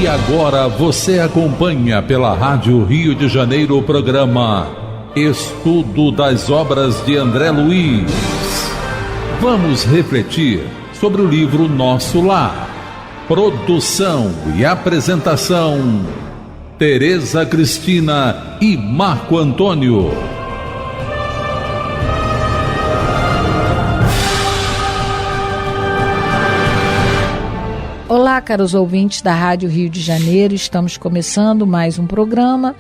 E agora você acompanha pela Rádio Rio de Janeiro o programa Estudo das Obras de André Luiz. Vamos refletir sobre o livro Nosso Lar. Produção e apresentação, Tereza Cristina e Marco Antônio. Olá, caros ouvintes da Rádio Rio de Janeiro, estamos começando mais um programa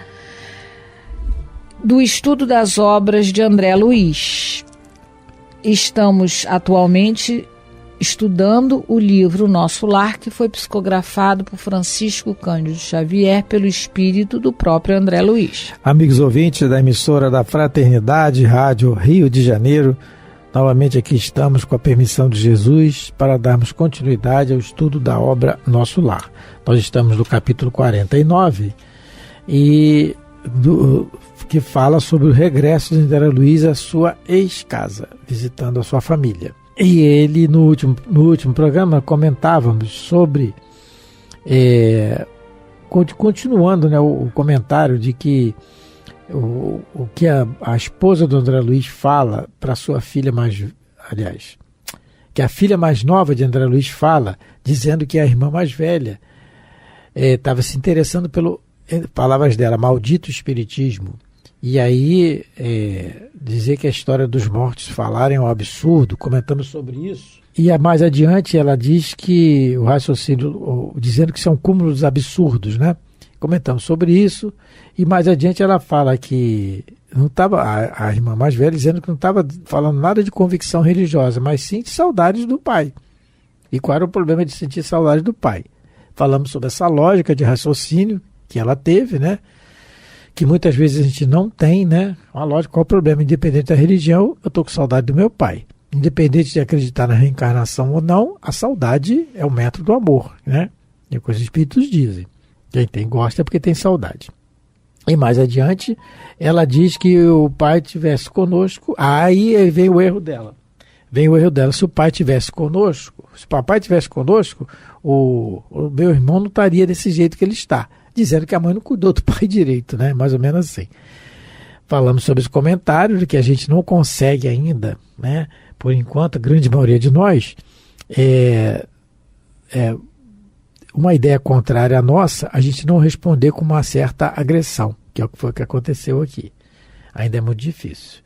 do Estudo das Obras de André Luiz. Estamos atualmente estudando o livro Nosso Lar, que foi psicografado por Francisco Cândido Xavier pelo espírito do próprio André Luiz. Amigos ouvintes da emissora da Fraternidade Rádio Rio de Janeiro, novamente aqui estamos com a permissão de Jesus para darmos continuidade ao estudo da obra Nosso Lar. Nós estamos no capítulo 49 que fala sobre o regresso de André Luiz à sua ex-casa, visitando a sua família. E ele, no último programa, comentávamos sobre, continuando, né, o comentário de que o que a esposa do André Luiz fala para sua filha que a filha mais nova de André Luiz fala, dizendo que a irmã mais velha estava se interessando palavras dela, maldito espiritismo. E aí dizer que a história dos mortos falarem é um absurdo, comentamos sobre isso. E mais adiante ela diz que o raciocínio, dizendo que são cúmulos absurdos, né? Comentamos sobre isso. E mais adiante ela fala que não estava, a irmã mais velha dizendo que não estava falando nada de convicção religiosa, mas sim de saudades do pai. E qual era o problema de sentir saudades do pai? Falamos sobre essa lógica de raciocínio que ela teve, né? Que muitas vezes a gente não tem, né? Uma lógica, qual é o problema? Independente da religião, eu estou com saudade do meu pai. Independente de acreditar na reencarnação ou não, a saudade é o método do amor, né? É o que os espíritos dizem. Quem tem gosta é porque tem saudade. E mais adiante, ela diz que o pai estivesse conosco, aí vem o erro dela. Se o pai estivesse conosco, se o papai estivesse conosco, o meu irmão não estaria desse jeito que ele está. Dizendo que a mãe não cuidou do pai direito, né? Mais ou menos assim. Falamos sobre esse comentário de que a gente não consegue ainda, né? Por enquanto, a grande maioria de nós, uma ideia contrária à nossa, a gente não responder com uma certa agressão, que é o que foi que aconteceu aqui. Ainda é muito difícil.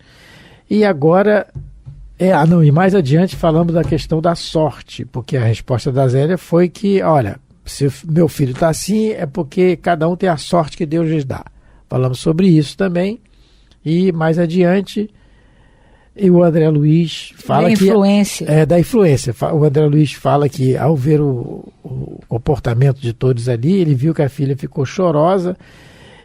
E agora, e mais adiante falamos da questão da sorte, porque a resposta da Zélia foi que, olha, se meu filho está assim, é porque cada um tem a sorte que Deus lhes dá. Falamos sobre isso também. E mais adiante, o André Luiz fala da influência. Da influência. O André Luiz fala que, ao ver o comportamento de todos ali, ele viu que a filha ficou chorosa,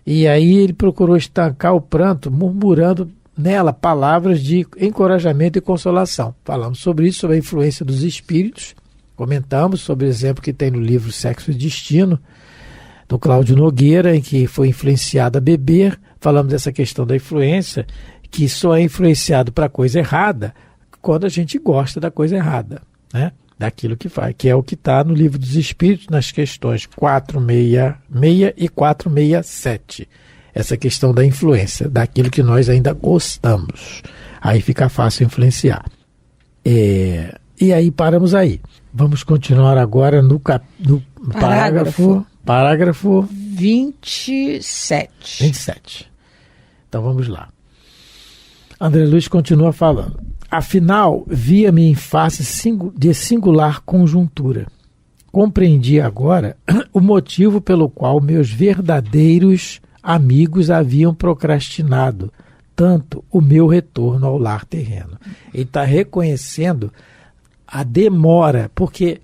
e aí ele procurou estancar o pranto, murmurando nela palavras de encorajamento e consolação. Falamos sobre isso, sobre a influência dos espíritos. Comentamos sobre o exemplo que tem no livro Sexo e Destino, do Cláudio Nogueira, em que foi influenciado a beber. Falamos dessa questão da influência, que só é influenciado para a coisa errada quando a gente gosta da coisa errada, né? Daquilo que faz, que é o que está no Livro dos Espíritos, nas questões 466 e 467. Essa questão da influência, daquilo que nós ainda gostamos. Aí fica fácil influenciar. E aí paramos aí. Vamos continuar agora no parágrafo 27. Então vamos lá. André Luiz continua falando. Afinal, via-me em face de singular conjuntura. Compreendi agora o motivo pelo qual meus verdadeiros amigos haviam procrastinado tanto o meu retorno ao lar terreno. Ele está reconhecendo a demora, porque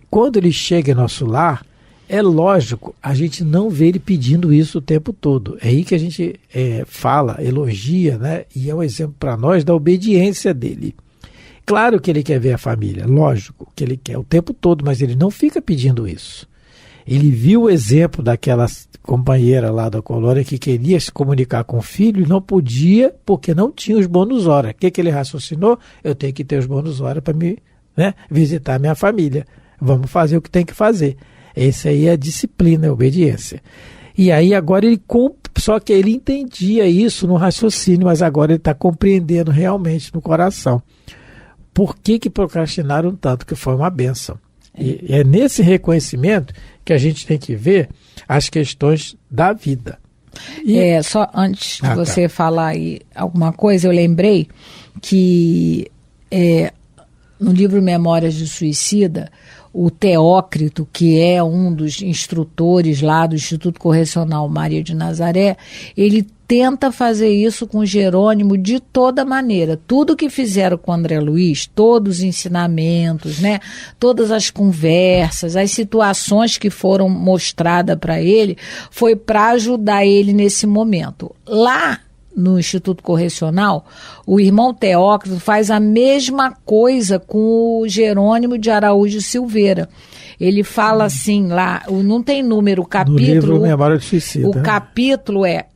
quando ele chega em nosso lar, é lógico, a gente não vê ele pedindo isso o tempo todo. É aí que a gente fala, elogia, né? E é um exemplo para nós da obediência dele. Claro que ele quer ver a família, lógico que ele quer o tempo todo, mas ele não fica pedindo isso. Ele viu o exemplo daquela companheira lá da colônia que queria se comunicar com o filho e não podia porque não tinha os bônus hora. O que ele raciocinou? Eu tenho que ter os bônus hora para me visitar minha família. Vamos fazer o que tem que fazer. Esse aí é a disciplina, é a obediência. E aí agora só que ele entendia isso no raciocínio, mas agora ele está compreendendo realmente no coração. Por que procrastinaram tanto? Que foi uma bênção. E é nesse reconhecimento que a gente tem que ver as questões da vida. Só antes de você falar aí alguma coisa, eu lembrei que no livro Memórias de Suicida, o Teócrito, que é um dos instrutores lá do Instituto Correcional Maria de Nazaré, ele tenta fazer isso com Jerônimo de toda maneira. Tudo que fizeram com André Luiz, todos os ensinamentos, né, todas as conversas, as situações que foram mostradas para ele, foi para ajudar ele nesse momento. Lá no Instituto Correcional, o irmão Teócrito faz a mesma coisa com o Jerônimo de Araújo Silveira. Ele fala assim lá, não tem número, o capítulo... No livro Memória de Suicida. O capítulo é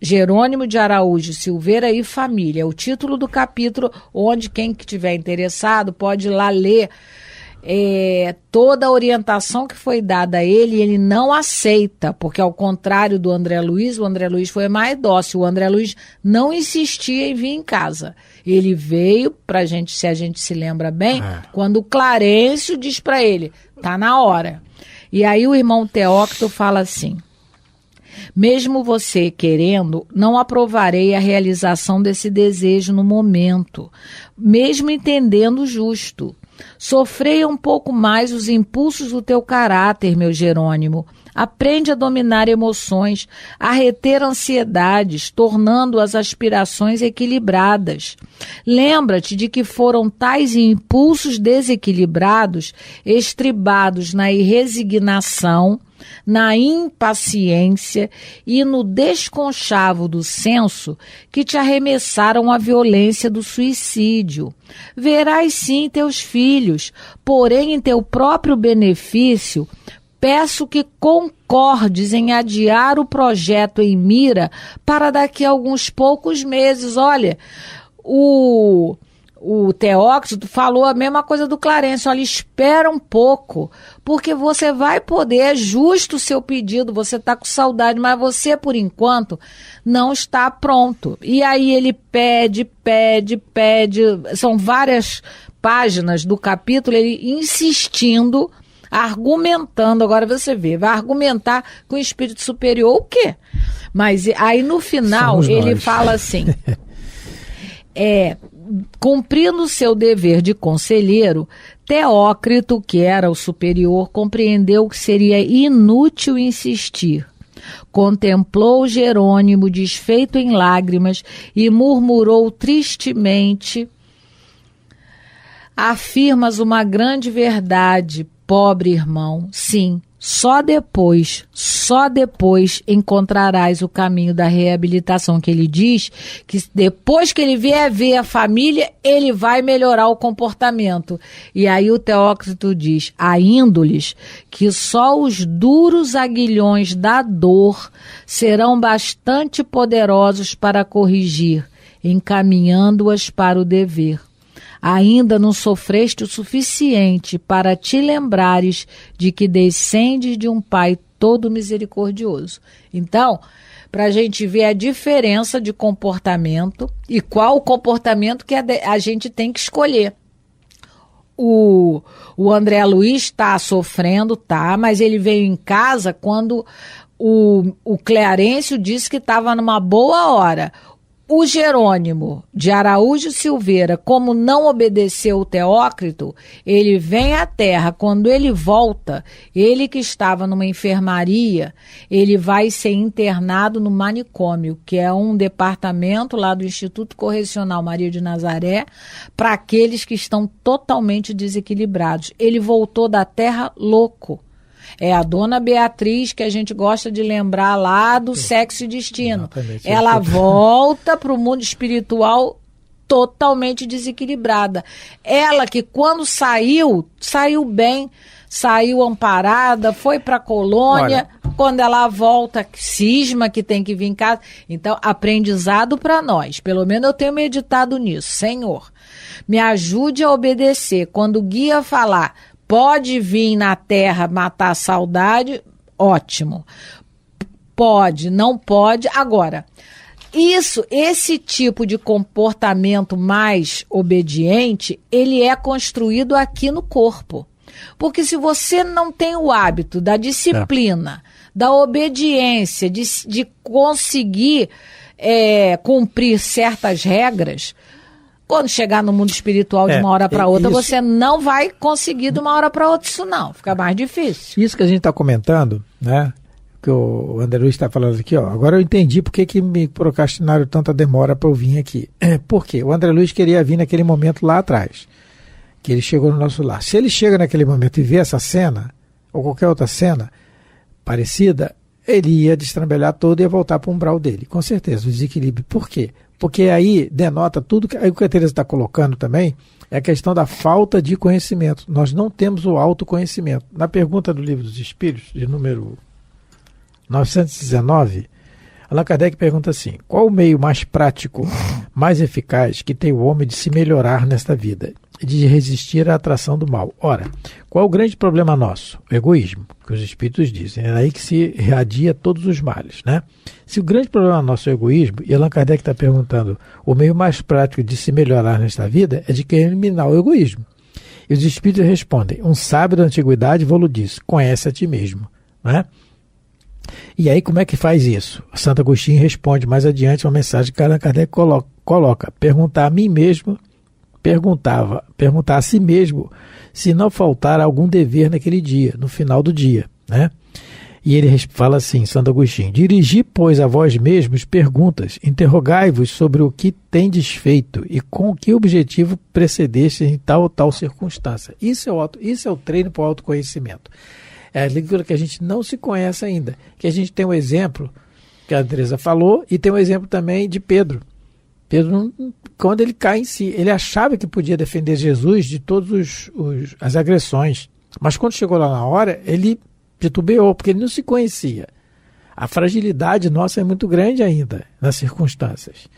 Jerônimo de Araújo Silveira e Família. É o título do capítulo, onde quem que tiver interessado pode ir lá ler toda a orientação que foi dada a ele. Ele não aceita, porque ao contrário do André Luiz, o André Luiz foi mais dócil. O André Luiz não insistia em vir em casa. Ele veio pra gente, se a gente se lembra bem, quando o Clarencio diz para ele, tá na hora. E aí o irmão Teócrito fala assim: mesmo você querendo, não aprovarei a realização desse desejo no momento, mesmo entendendo o justo. Sofreia um pouco mais os impulsos do teu caráter, meu Jerônimo. Aprende a dominar emoções, a reter ansiedades, tornando as aspirações equilibradas. Lembra-te de que foram tais impulsos desequilibrados, estribados na irresignação, na impaciência e no desconchavo do senso, que te arremessaram à violência do suicídio. Verás sim teus filhos, porém em teu próprio benefício, peço que concordes em adiar o projeto em mira para daqui a alguns poucos meses. Olha, o Teócrito falou a mesma coisa do Clarencio. Olha, espera um pouco, porque você vai poder, é justo o seu pedido, você está com saudade, mas você, por enquanto, não está pronto. E aí ele pede, são várias páginas do capítulo, ele insistindo, argumentando. Agora você vê, vai argumentar com o espírito superior o quê? Mas aí no final ele fala assim, cumprindo seu dever de conselheiro, Teócrito, que era o superior, compreendeu que seria inútil insistir. Contemplou Jerônimo desfeito em lágrimas e murmurou tristemente: afirmas uma grande verdade, pobre irmão. Sim, só depois encontrarás o caminho da reabilitação, que ele diz que depois que ele vier ver a família, ele vai melhorar o comportamento. E aí o Teócrito diz, a índoles, que só os duros aguilhões da dor serão bastante poderosos para corrigir, encaminhando-as para o dever. Ainda não sofreste o suficiente para te lembrares de que descendes de um Pai todo misericordioso. Então, para a gente ver a diferença de comportamento e qual o comportamento que a gente tem que escolher. O André Luiz está sofrendo, mas ele veio em casa quando o Clarencio disse que estava numa boa hora. O Jerônimo de Araújo Silveira, como não obedeceu o Teócrito, ele vem à Terra. Quando ele volta, ele que estava numa enfermaria, ele vai ser internado no manicômio, que é um departamento lá do Instituto Correcional Maria de Nazaré, para aqueles que estão totalmente desequilibrados. Ele voltou da Terra louco. É a dona Beatriz, que a gente gosta de lembrar lá do Sexo e Destino. Exatamente. Ela volta para o mundo espiritual totalmente desequilibrada. Ela que quando saiu bem, saiu amparada, foi para a colônia. Olha, quando ela volta, cisma que tem que vir em casa. Então, aprendizado para nós. Pelo menos eu tenho meditado nisso. Senhor, me ajude a obedecer. Quando o guia falar, Pode vir na Terra matar a saudade, ótimo. Pode, não pode. Agora, esse tipo de comportamento mais obediente, ele é construído aqui no corpo. Porque se você não tem o hábito da disciplina, da obediência, de conseguir cumprir certas regras, quando chegar no mundo espiritual de uma hora para outra, você não vai conseguir de uma hora para outra isso não, fica mais difícil. Isso que a gente está comentando, né, que o André Luiz está falando aqui, agora eu entendi por que me procrastinaram tanta demora para eu vir aqui. Por quê? O André Luiz queria vir naquele momento lá atrás, que ele chegou no nosso lar. Se ele chega naquele momento e vê essa cena, ou qualquer outra cena parecida, ele ia destrambelhar todo e ia voltar para o umbral dele, com certeza, o desequilíbrio. Por quê? Porque aí denota tudo, aí o que a Teresa está colocando também é a questão da falta de conhecimento. Nós não temos o autoconhecimento. Na pergunta do Livro dos Espíritos, de número 919, Allan Kardec pergunta assim: qual o meio mais prático, mais eficaz que tem o homem de se melhorar nesta vida, de resistir à atração do mal? Ora, qual é o grande problema nosso? O egoísmo, que os Espíritos dizem. É aí que se irradia todos os males, né? Se o grande problema nosso é o egoísmo, e Allan Kardec está perguntando, o meio mais prático de se melhorar nesta vida é de eliminar o egoísmo. E os Espíritos respondem: um sábio da antiguidade vos disse, conhece a ti mesmo, né? E aí como é que faz isso? Santo Agostinho responde mais adiante uma mensagem que Allan Kardec coloca: perguntar a mim mesmo, perguntar a si mesmo se não faltar algum dever naquele dia, no final do dia, né? E ele fala assim, Santo Agostinho: dirigi, pois, a vós mesmos perguntas, interrogai-vos sobre o que tendes feito e com que objetivo precedeste em tal ou tal circunstância. Isso é o treino para o autoconhecimento. É aquilo que a gente não se conhece ainda, que a gente tem um exemplo que a Teresa falou e tem um exemplo também de Pedro. Pedro, quando ele cai em si, ele achava que podia defender Jesus de todas as agressões, mas quando chegou lá na hora, ele titubeou, porque ele não se conhecia. A fragilidade nossa é muito grande ainda nas circunstâncias.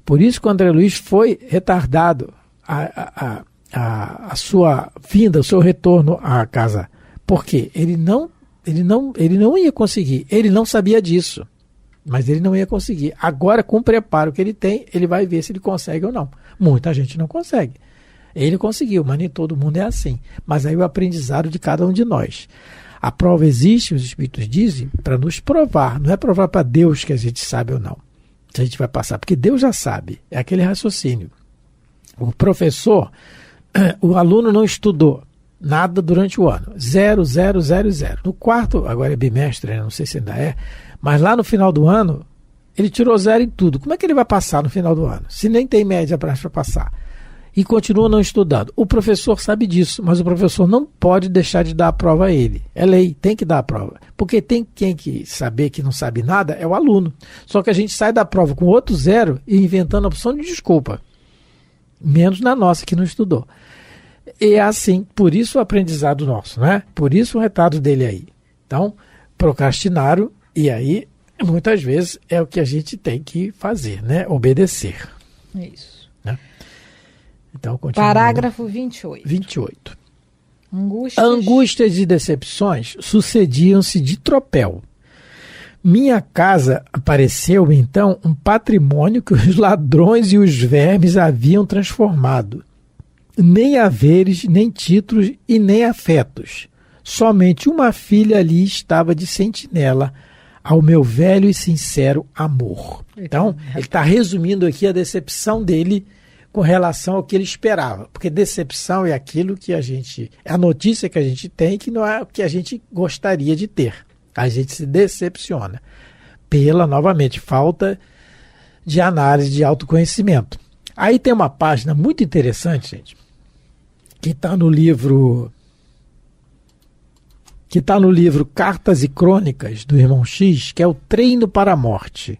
Por isso que o André Luiz foi retardado a sua vinda, o seu retorno à casa. Porque ele não ia conseguir, ele não sabia disso. Mas ele não ia conseguir. Agora, com o preparo que ele tem, ele vai ver se ele consegue ou não. Muita gente não consegue. Ele conseguiu, mas nem todo mundo é assim. Mas aí o aprendizado de cada um de nós. A prova existe, os Espíritos dizem, para nos provar. Não é provar para Deus que a gente sabe ou não. Se a gente vai passar, porque Deus já sabe. É aquele raciocínio. O professor, o aluno não estudou nada durante o ano. 0, 0, 0, 0. No quarto, agora é bimestre, não sei se ainda é, mas lá no final do ano, ele tirou 0 em tudo. Como é que ele vai passar no final do ano? Se nem tem média para passar. E continua não estudando. O professor sabe disso, mas o professor não pode deixar de dar a prova a ele. É lei, tem que dar a prova. Porque tem quem que saber que não sabe nada é o aluno. Só que a gente sai da prova com outro 0 e inventando a opção de desculpa. Menos na nossa, que não estudou. E é assim, por isso o aprendizado nosso, né? Por isso o retardo dele aí. Então, procrastinaram, e aí, muitas vezes, é o que a gente tem que fazer, né? Obedecer. Isso. Né? Então, continua. Parágrafo 28. 28. Angústias e decepções sucediam-se de tropel. Minha casa apareceu, então, um patrimônio que os ladrões e os vermes haviam transformado. Nem haveres, nem títulos e nem afetos. Somente uma filha ali estava de sentinela ao meu velho e sincero amor. Então, ele está resumindo aqui a decepção dele com relação ao que ele esperava. Porque decepção é aquilo que a notícia que a gente tem, que não é o que a gente gostaria de ter. A gente se decepciona pela, novamente, falta de análise, de autoconhecimento. Aí tem uma página muito interessante, gente, que está no livro Cartas e Crônicas do Irmão X, que é o Treino para a Morte.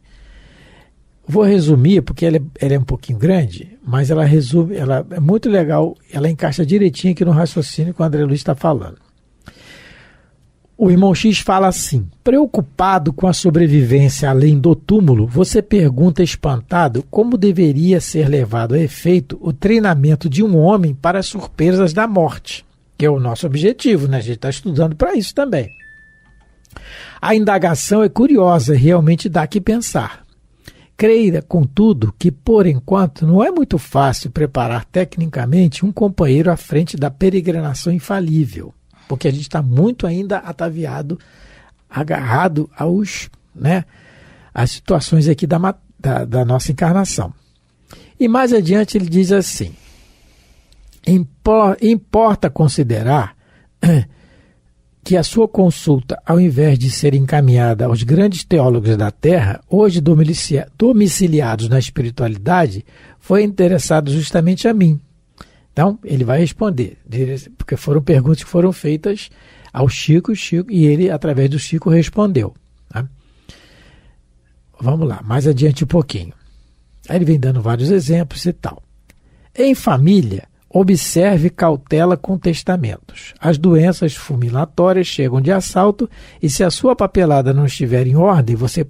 Vou resumir, porque ela é um pouquinho grande, mas ela é muito legal, ela encaixa direitinho aqui no raciocínio que o André Luiz está falando. O Irmão X fala assim: preocupado com a sobrevivência além do túmulo, você pergunta espantado como deveria ser levado a efeito o treinamento de um homem para as surpresas da morte. que é o nosso objetivo, né? A gente está estudando para isso também. A indagação é curiosa e realmente dá que pensar. Creia, contudo, que por enquanto não é muito fácil preparar tecnicamente um companheiro à frente da peregrinação infalível, porque a gente está muito ainda ataviado, agarrado às situações aqui da nossa encarnação. E mais adiante ele diz assim: importa considerar que a sua consulta, ao invés de ser encaminhada aos grandes teólogos da Terra, hoje domiciliados na espiritualidade, foi interessado justamente a mim. Então, ele vai responder, porque foram perguntas que foram feitas ao Chico, e ele, através do Chico, respondeu. Tá? Vamos lá, mais adiante um pouquinho. Aí ele vem dando vários exemplos e tal. Em família, observe cautela com testamentos. As doenças fulminatórias chegam de assalto e se a sua papelada não estiver em ordem, você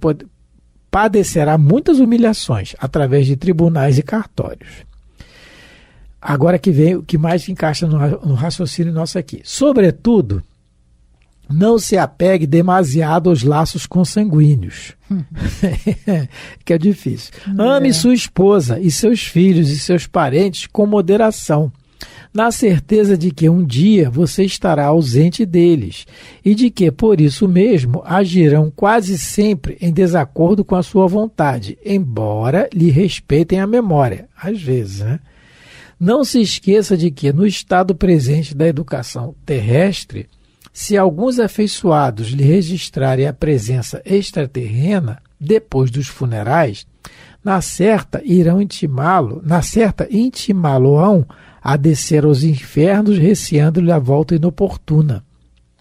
padecerá muitas humilhações através de tribunais e cartórios. Agora que vem o que mais encaixa no raciocínio nosso aqui. Sobretudo, não se apegue demasiado aos laços consanguíneos, que é difícil. Ame sua esposa e seus filhos e seus parentes com moderação, na certeza de que um dia você estará ausente deles e de que, por isso mesmo, agirão quase sempre em desacordo com a sua vontade, embora lhe respeitem a memória, às vezes, né? Não se esqueça de que, no estado presente da educação terrestre, se alguns afeiçoados lhe registrarem a presença extraterrena depois dos funerais, na certa intimá-lo-ão a descer aos infernos, receando-lhe a volta inoportuna,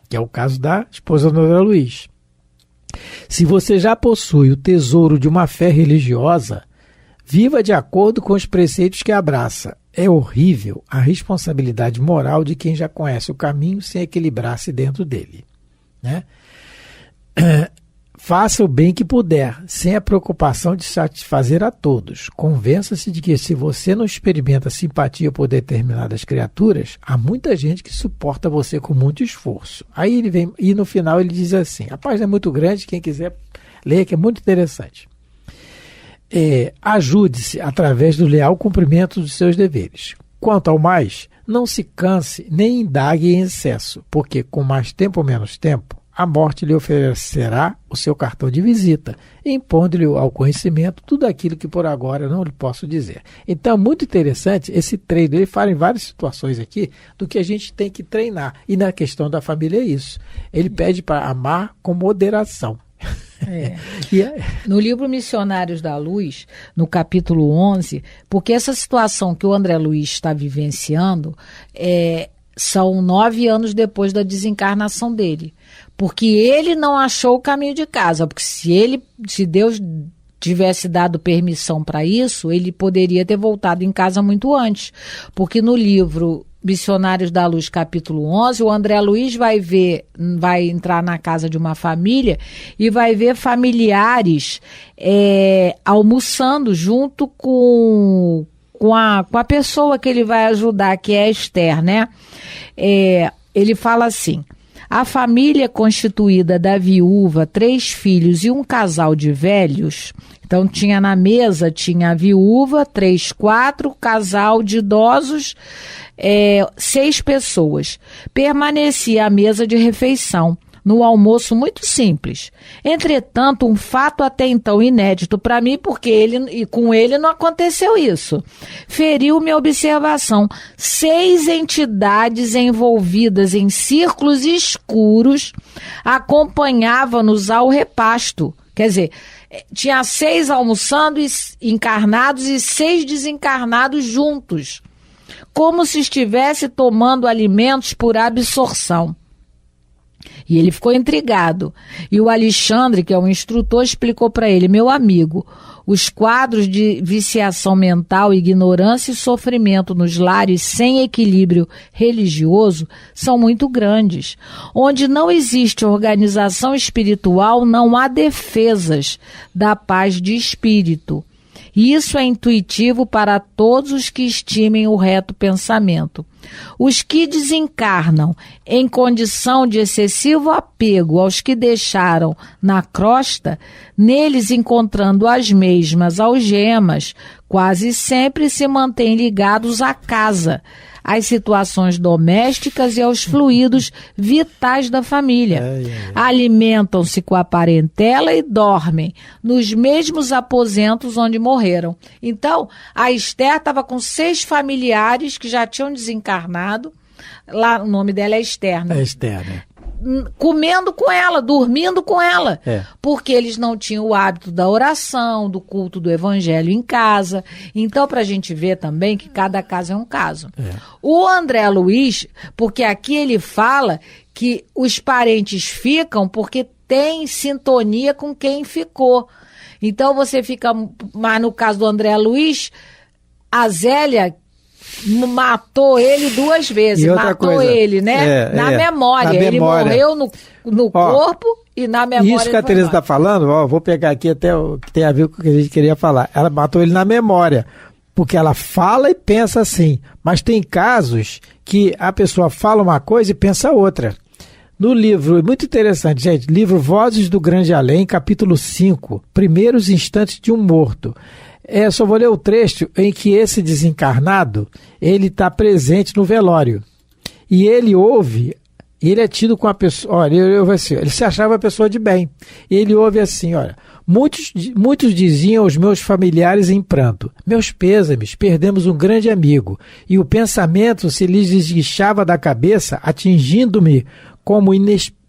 que é o caso da esposa do André Luiz. Se você já possui o tesouro de uma fé religiosa, viva de acordo com os preceitos que abraça. É horrível a responsabilidade moral de quem já conhece o caminho sem equilibrar-se dentro dele, né? Faça o bem que puder, sem a preocupação de satisfazer a todos. Convença-se de que se você não experimenta simpatia por determinadas criaturas, há muita gente que suporta você com muito esforço. Aí ele vem, e no final ele diz assim, a página é muito grande, quem quiser ler, que é muito interessante. Ajude-se através do leal cumprimento dos seus deveres. Quanto ao mais, não se canse nem indague em excesso, porque com mais tempo ou menos tempo, a morte lhe oferecerá o seu cartão de visita, impondo-lhe ao conhecimento tudo aquilo que por agora não lhe posso dizer. Então, muito interessante esse treino. Ele fala em várias situações aqui do que a gente tem que treinar. E na questão da família é isso. Ele pede para amar com moderação. No livro Missionários da Luz, no capítulo 11, porque essa situação que o André Luiz está vivenciando são 9 anos depois da desencarnação dele, porque ele não achou o caminho de casa, porque se Deus tivesse dado permissão para isso, ele poderia ter voltado em casa muito antes, porque no livro Missionários da Luz, capítulo 11, o André Luiz vai entrar na casa de uma família e vai ver familiares almoçando junto com a pessoa que ele vai ajudar, que é a Esther, né? Ele fala assim: a família constituída da viúva, 3 filhos e um casal de velhos. Então tinha na mesa, tinha a viúva, 3, 4, casal de idosos, 6 pessoas. Permanecia à mesa de refeição, no almoço muito simples. Entretanto, um fato até então inédito para mim, porque com ele não aconteceu isso. Feriu minha observação. 6 entidades envolvidas em círculos escuros acompanhavam-nos ao repasto. Quer dizer, tinha 6 almoçando encarnados e 6 desencarnados juntos, como se estivesse tomando alimentos por absorção. E ele ficou intrigado. E o Alexandre, que é o instrutor, explicou para ele: meu amigo, os quadros de viciação mental, ignorância e sofrimento nos lares sem equilíbrio religioso são muito grandes. Onde não existe organização espiritual, não há defesas da paz de espírito. Isso é intuitivo para todos os que estimem o reto pensamento. Os que desencarnam em condição de excessivo apego aos que deixaram na crosta, neles encontrando as mesmas algemas, quase sempre se mantêm ligados à casa, às situações domésticas e aos fluidos vitais da família. Alimentam-se com a parentela e dormem nos mesmos aposentos onde morreram. Então, a Esther estava com 6 familiares que já tinham desencarnado. Lá, o nome dela é Esther, né? É Esther, né? Comendo com ela, dormindo com ela, É. porque eles não tinham o hábito da oração, do culto do evangelho em casa. Então, para a gente ver também que cada caso é um caso. O André Luiz, porque aqui ele fala que os parentes ficam porque tem sintonia com quem ficou. Então, você fica, mas no caso do André Luiz, a Zélia matou ele 2 vezes, matou ele, né? Na memória. Ele morreu no corpo e na memória. Isso que a Tereza está falando, vou pegar aqui até o que tem a ver com o que a gente queria falar. Ela matou ele na memória, porque ela fala e pensa assim. Mas tem casos que a pessoa fala uma coisa e pensa outra. No livro, muito interessante, gente, livro Vozes do Grande Além, capítulo 5, Primeiros Instantes de um Morto. Só vou ler o trecho em que esse desencarnado, ele está presente no velório. E ele ouve, ele é tido com a pessoa, olha, ele se achava uma pessoa de bem. E ele ouve assim, olha, muitos diziam aos meus familiares em pranto, meus pêsames, perdemos um grande amigo. E o pensamento se lhes desguichava da cabeça, atingindo-me como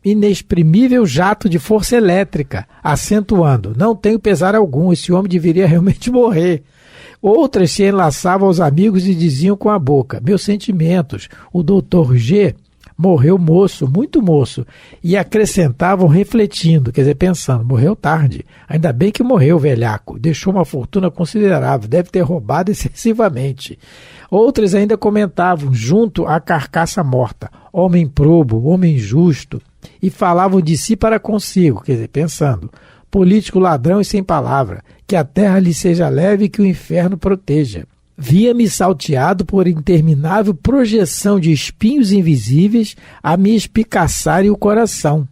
inexprimível jato de força elétrica, acentuando, não tenho pesar algum, esse homem deveria realmente morrer. Outras se enlaçavam aos amigos e diziam com a boca, meus sentimentos, o doutor G morreu moço, muito moço, e acrescentavam refletindo, quer dizer, pensando, morreu tarde, ainda bem que morreu, velhaco, deixou uma fortuna considerável, deve ter roubado excessivamente. Outras ainda comentavam, junto à carcaça morta, homem probo, homem justo, e falavam de si para consigo, quer dizer, pensando, político ladrão e sem palavra, que a terra lhe seja leve e que o inferno proteja. Via-me salteado por interminável projeção de espinhos invisíveis a me espicaçarem o coração.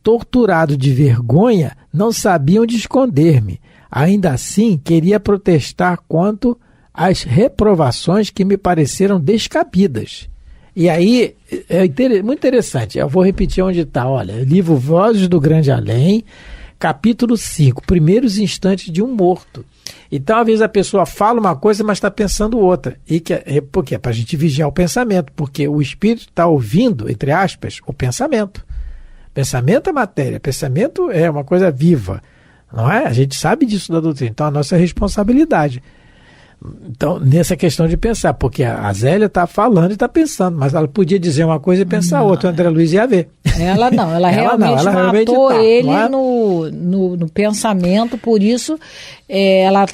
Torturado de vergonha, não sabia onde esconder-me. Ainda assim, queria protestar quanto às reprovações que me pareceram descabidas. E aí, muito interessante, eu vou repetir onde está, olha, livro Vozes do Grande Além, capítulo 5, Primeiros Instantes de um Morto. Então, às vezes a pessoa fala uma coisa, mas está pensando outra. Por quê? É para a gente vigiar o pensamento, porque o espírito está ouvindo, entre aspas, o pensamento. Pensamento é matéria, pensamento é uma coisa viva, não é? A gente sabe disso da doutrina, então a nossa responsabilidade. Então, nessa questão de pensar, porque a Zélia está falando e está pensando, mas ela podia dizer uma coisa e pensar outra, o André Luiz ia ver. Ela não, ela realmente matou ele no pensamento, por isso ela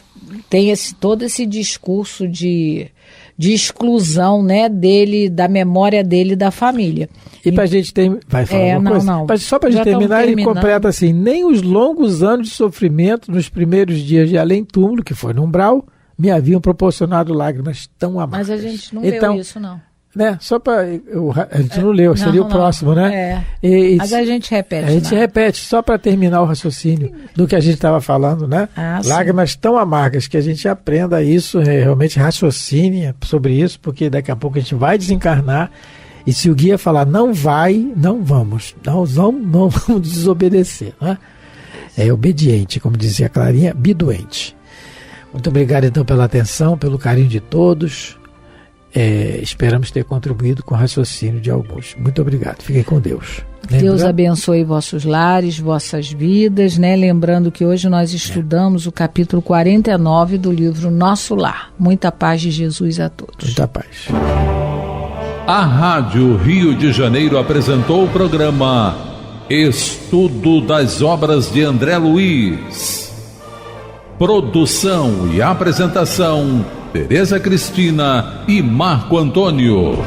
tem todo esse discurso de exclusão, né, dele, da memória dele, da família. E para a gente vai falar alguma coisa? Não. Só para a gente terminar, ele completa assim, nem os longos anos de sofrimento nos primeiros dias de além-túmulo, que foi no umbral, me haviam proporcionado lágrimas tão amargas. Mas a gente não leu isso, não. Né? Só para a gente não leu, seria o próximo, né? Mas a gente repete. A gente repete, só para terminar o raciocínio do que a gente estava falando, né? Lágrimas tão amargas, que a gente aprenda isso, realmente raciocine sobre isso, porque daqui a pouco a gente vai desencarnar, e se o guia falar não vai, não vamos desobedecer, né? É obediente, como dizia a Clarinha, bidoente. Muito obrigado então pela atenção, pelo carinho de todos. Esperamos ter contribuído com o raciocínio de alguns. Muito obrigado. Fiquem com Deus. Deus abençoe vossos lares, vossas vidas, né? Lembrando que hoje nós estudamos o capítulo 49 do livro Nosso Lar. Muita paz de Jesus a todos. Muita paz. A Rádio Rio de Janeiro apresentou o programa Estudo das Obras de André Luiz. Produção e apresentação, Tereza Cristina e Marco Antônio.